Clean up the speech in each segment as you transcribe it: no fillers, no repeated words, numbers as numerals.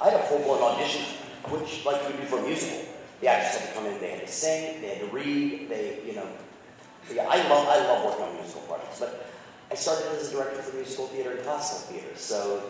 I had a full-blown audition, which like you would do for a musical. The actors had to come in, they had to sing, they had to read, yeah, I love working on musical projects, but I started as a director for musical theater and classical theater, so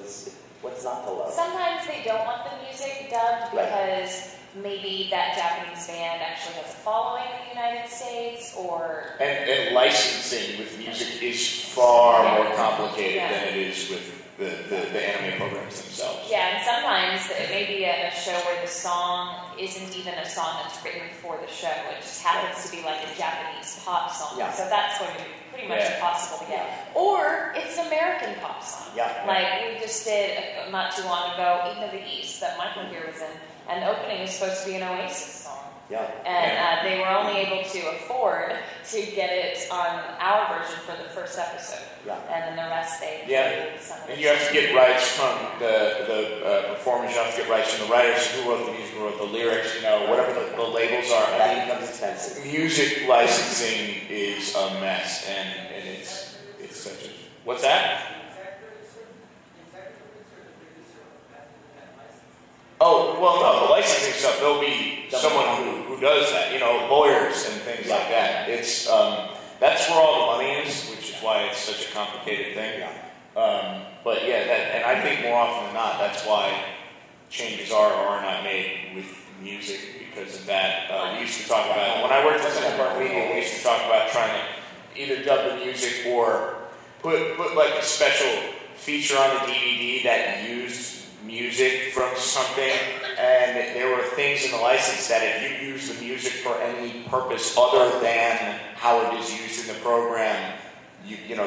what's not to love? Sometimes they don't want the music dubbed because maybe that Japanese band actually has a following in the United States, or... And licensing with music is far more complicated than it is with the anime programs themselves. Yeah, and sometimes it may be a show where the song isn't even a song that's written for the show. It just happens to be like a Japanese pop song. Yeah. So that's going to be pretty much impossible to get. Or it's an American pop song. Yeah. Like we just did not too long ago, Eden of the East, that Michael here was in. And the opening was supposed to be an Oasis song. Yeah. And they were only able to afford to get it on our version for the first episode. Yeah. And then the rest they played some of it. And you have to get rights from the performers, you have to get rights from the writers, who wrote the music, who wrote the lyrics, whatever the labels are. That becomes expensive. Music licensing is a mess, and it's such a... What's that? Oh, well, no, the licensing stuff, there'll be someone who does that, lawyers and things like that. It's, that's where all the money is, which is why it's such a complicated thing. But yeah, and I think more often than not, that's why changes are or are not made with music, because of that. We used to talk about, when I worked at Central Park Media, we used to talk about trying to either dub the music or put like a special feature on the DVD that used music from something, and there were things in the license that if you use the music for any purpose other than how it is used in the program,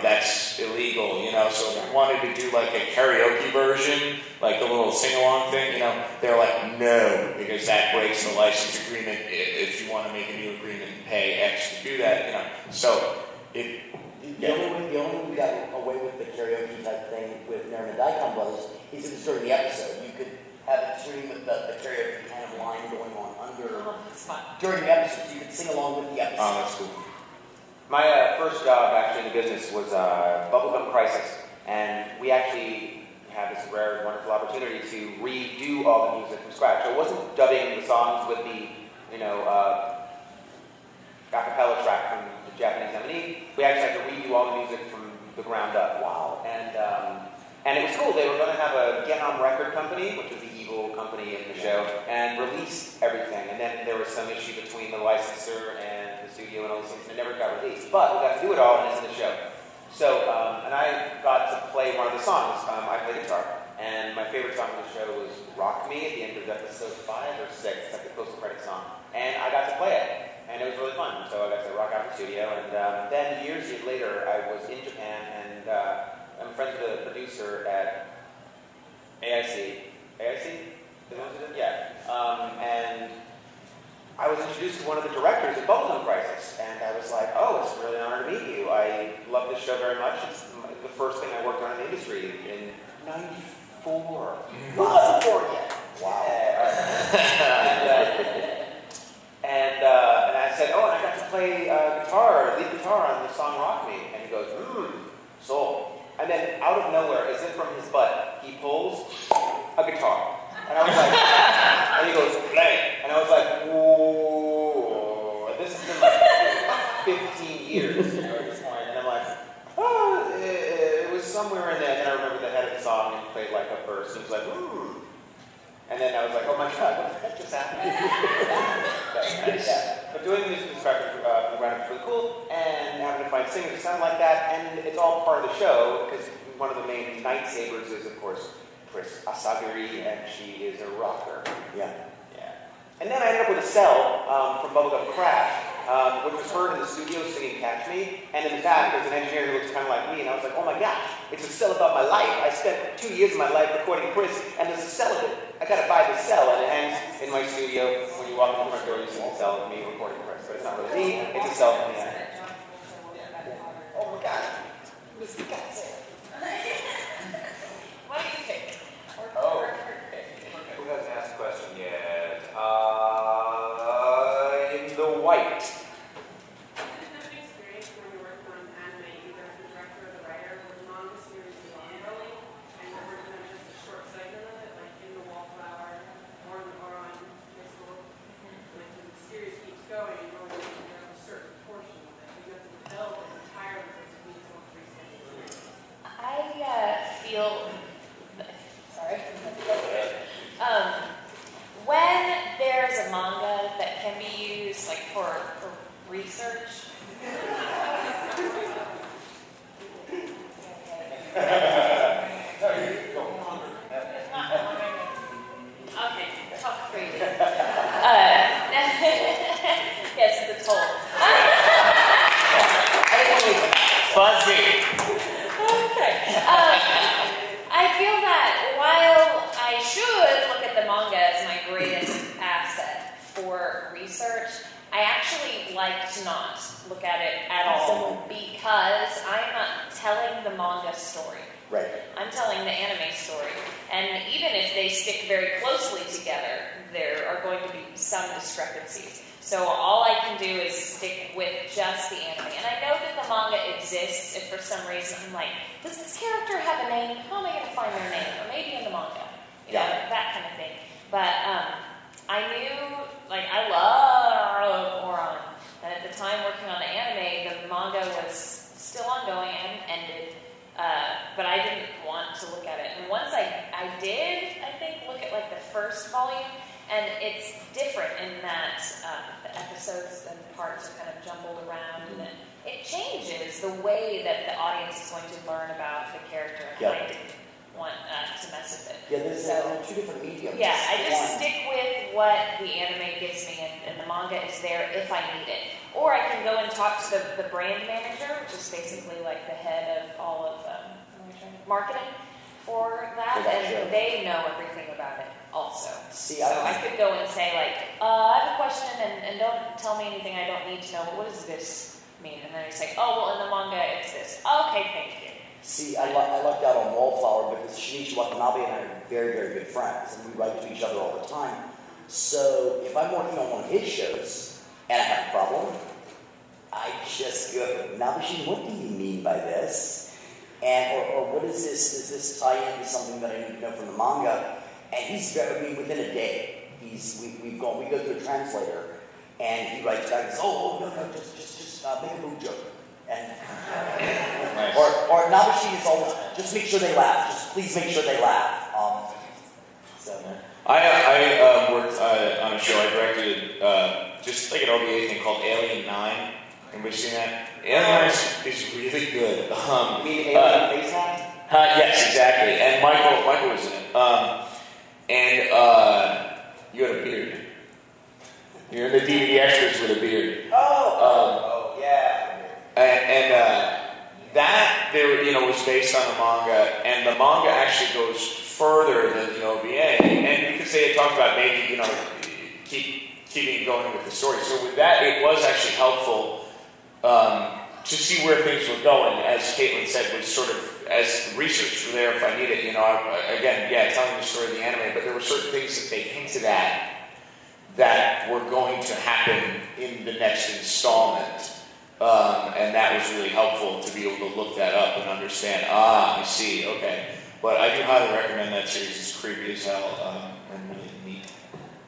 that's illegal, so if you wanted to do like a karaoke version, like the little sing-along thing, they're like, no, because that breaks the license agreement. If you want to make a new agreement and pay X to do that, so it... The only way we got away with the karaoke type thing with Nerman Daikon Brothers is it was during the episode. You could have it stream with the karaoke kind of line going on under. Oh, that's fun. During the episode, you could sing along with the episode. Oh, that's cool. My first job actually in the business was Bubblegum Crisis, and we actually had this rare and wonderful opportunity to redo all the music from scratch. So it wasn't dubbing the songs with the, a cappella track from the Japanese M&E. We actually had to redo all the music from the ground up. Wow. And it was cool. They were going to have a Genom record company, which was the evil company in the show, and release everything. And then there was some issue between the licensor and the studio and all these things, and it never got released. But we got to do it all, and it's in the show. So, and I got to play one of the songs. I played guitar. And my favorite song in the show was Rock Me at the end of episode 5 or 6. It's like the post-credit song. And I got to play it. And it was really fun. So I got to rock out in the studio. And then years later, I was in Japan, and I'm friends with a producer at AIC. AIC? Yeah. And I was introduced to one of the directors at Bubblegum Crisis. And I was like, oh, it's really an honor to meet you. I love this show very much. It's the first thing I worked on in the industry in 94. Who wasn't born yet? Wow. And I said, oh, and I got to play lead guitar on the song Rock Me. And he goes, soul. And then out of nowhere, as if from his butt, he pulls a guitar. And I was like, and he goes, play. And I was like, whoa. And this has been like 15 years at this point. And I'm like, oh, it was somewhere in there. And I remember the head of the song and played like a verse. And it was like, And then I was like, oh my God, what the heck just happened? But doing the music construction from the ground up was really cool, and having to find singers that sound like that, and it's all part of the show, because one of the main lightsabers is, of course, Chris Asagiri, and she is a rocker. Yeah. And then I ended up with a cell from Bubblegum Crash, which was heard in the studio singing Catch Me, and in the back there's an engineer who looks kind of like me, and I was like, oh my gosh, it's a cell about my life. I spent 2 years of my life recording Chris, and there's a cell of it. I gotta buy this cell, and it hangs in my studio. When you walk in the front door, you see the cell of me recording Chris, but it's not really me, it's a cell from me. Oh my God, Mr. Gatsby. What do you think? Oh, who hasn't asked a question yet? In the white. research. Okay, talk freely. Yes, it's a toll. Fuzzy. Okay. I feel that while I should look at the manga as my greatest asset for research, I actually like to not look at it at all because I'm not telling the manga story. Right. I'm telling the anime story. And even if they stick very closely together, there are going to be some discrepancies. So all I can do is stick with just the anime. And I know that the manga exists if for some reason I'm like, does this character have a name? How am I going to find their name? Or maybe in the manga. You know, that kind of thing. But I knew, like, I love Oran. And at the time working on the anime, the manga was still ongoing. It hadn't ended. But I didn't want to look at it. And once I did, I think, look at, like, the first volume. And it's different in that the episodes and parts are kind of jumbled around, and it changes the way that the audience is going to learn about the character. And I didn't want to mess with it. Yeah, there's two different mediums. Yeah, I just stick with what the anime gives me, and the manga is there if I need it. Or I can go and talk to the brand manager, which is basically like the head of all of marketing for that, and they know everything about it. Also, so I could go and say, like, I have a question, and don't tell me anything I don't need to know, but what does this mean? And then I say, oh, well, in the manga, it's this. Okay, thank you. See, I lucked out on Wallflower because Shinichi Watanabe and I are very, very good friends, and we write to each other all the time. So if I'm working on one of his shows, and I have a problem, I just go, Nabushi, what do you mean by this? And, or what is this? Does this tie into something that I need to know from the manga? And he's very, within a day, we go to a translator, and he writes back and says, no, just make a mood joke. And, nice. or Nabushi is always, just make sure they laugh. Just please make sure they laugh. I worked on a show. I directed just like an OVA thing called Alien 9. Anybody seen that? Alien 9 is really good. You mean Alien Face Hack? Yes, exactly. And Michael was in it. And you had a beard. You're in the DVD extras with a beard. Yeah. And that there, was based on the manga, and the manga actually goes further than the OVA. And because they had talked about maybe keeping going with the story, so with that it was actually helpful to see where things were going. As Caitlin said, was sort of as research for there if I need it. Telling the story of the anime, but there were certain things that they hinted at that were going to happen in the next installment. And that was really helpful to be able to look that up and understand, I see, okay. But I do highly recommend that series. It's creepy as hell and really neat.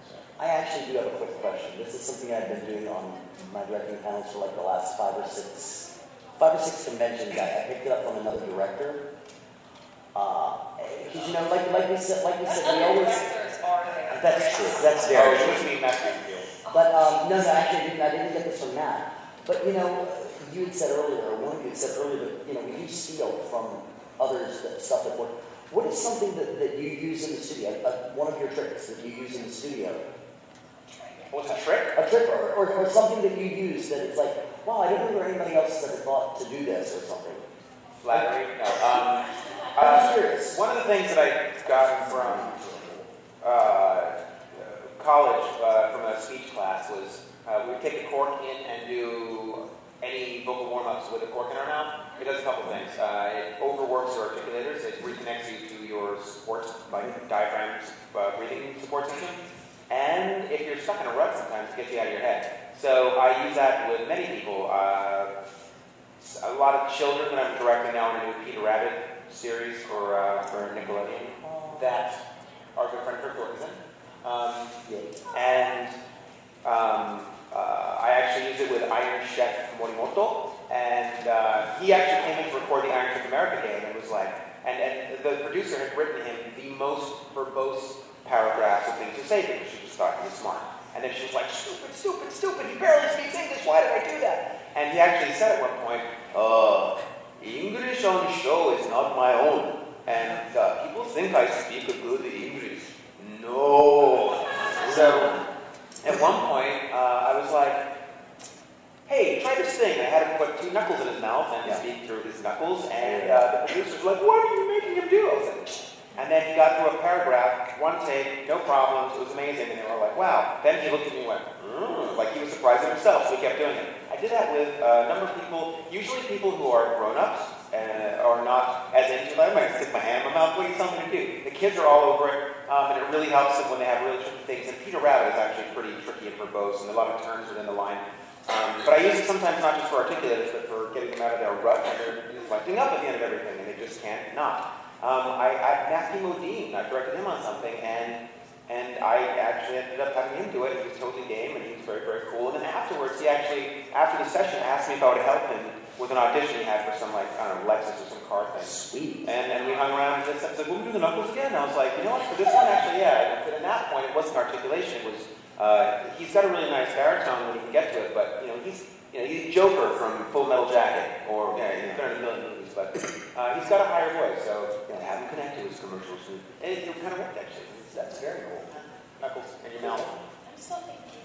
So. I actually do have a quick question. This is something I've been doing on my directing panels for like the last five or six conventions. I picked it up from another director. Because like we said, we always. That's true. That's very true. But no, actually, I didn't get this from Matt. But you had said earlier, or one of you had said earlier, that we do steal from others stuff that work. What is something that you use in the studio? One of your tricks that you use in the studio? What's a trick? A trick, or something that you use that it's like, wow, I don't remember anybody else that had thought to do this or something. Flattery? No. I'm just curious. One of the things that I got from college, from a speech class, was we would take a cork in and do any vocal warm-ups with a cork in our mouth. It does a couple things. It overworks your articulators. It reconnects you to your support, like diaphragm breathing support system. And if you're stuck in a rut sometimes, it gets you out of your head. So I use that with many people. A lot of children that I'm directing now in a new Peter Rabbit series for Nickelodeon that our good friend Kurt Dork is in. I actually use it with Iron Chef Morimoto, and he actually came in to record the Iron Chef America game, and was like, and the producer had written him the most verbose paragraphs of things to say because she just thought he was smart. And then she was like, stupid, stupid, stupid, he barely speaks English, why did I do that? And he actually said at one point, English on the show is not my own. And people think I speak a good English. No. So at one point, I was like, hey, try this thing. I had him put 2 knuckles in his mouth and speak through his knuckles. And the producers were like, what are you making him do? I was like, and then he got through a paragraph, 1 take, no problems. It was amazing. And they were like, wow. Then he looked at me and went, like he was surprised at himself. So he kept doing it. I did that with a number of people, usually people who are grown-ups or not as into it. I might stick my hand in my mouth. What do you tell me to do? The kids are all over it. And it really helps them when they have really tricky things. And Peter Rabbit is actually pretty tricky and verbose and a lot of turns within the line. But I use it sometimes not just for articulators, but for getting them out of their rut and they're inflecting up at the end of everything, and they just can't not. Matthew Modine, I directed him on something, and I actually ended up having him do it. He was totally game, and he was very, very cool. And then afterwards, he actually, after the session, asked me if I would help him with an audition he had for some, like, I don't know, Lexus or some car thing. Sweet. And we hung around and just said, will we do the knuckles again? And I was like, you know what, for this one, actually, yeah. But at that point, it wasn't articulation. It was, he's got a really nice baritone when he can get to it, but, he's Joker from Full Metal Jacket, or, he's been in a million movies, but he's got a higher voice, so have him connect to his commercials. And it kind of worked, actually. That's very cool. Knuckles in your mouth. I'm still thinking.